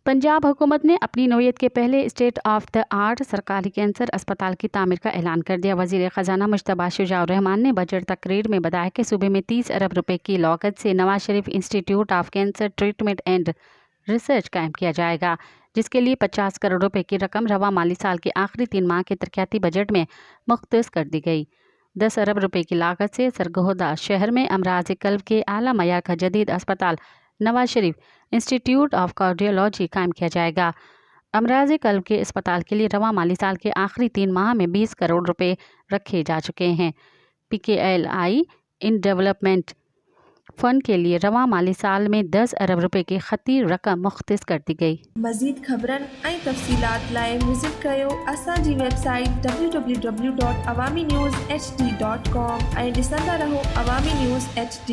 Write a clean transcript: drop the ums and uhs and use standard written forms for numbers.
पंजाब हुकूमत ने अपनी नौयत के पहले स्टेट ऑफ द आर्ट सरकारी कैंसर अस्पताल की तामीर का ऐलान कर दिया। वज़ीर ख़जाना मुश्तबा शुजाउर रहमान ने बजट तकरीर में बताया कि सूबे में 30 अरब रुपए की लागत से Nawaz Sharif institute of cancer treatment and research कायम किया जाएगा, जिसके लिए 50 करोड़ रुपए की रकम रवा माली साल के आखिरी 3 माह के तरक्याती बजट में मुख्तस कर दी गई। 10 अरब रुपए की लागत से सरगोदा शहर में अमराज कल्ब के आला मयार का जदीद अस्पताल Nawaz Sharif institute of cardiology कायम किया जाएगा। अमराज कल्ब के अस्पताल के लिए रवा माली साल के आखिरी 3 माह में 20 करोड़ रुपए रखे जा चुके हैं। PKLI इन डेवलपमेंट फंड के लिए रवा माली साल में 10 अरब रुपए की खती रकम मुख्तस कर दी गई। मज़ीद ख़बरन ऐं तफ़सीलात लाइ विज़िट कयो असांजी वेबसाइट www.awamiNewsHD.com ऐं ॾिसंदा रहो अवामी न्यूज़ HD।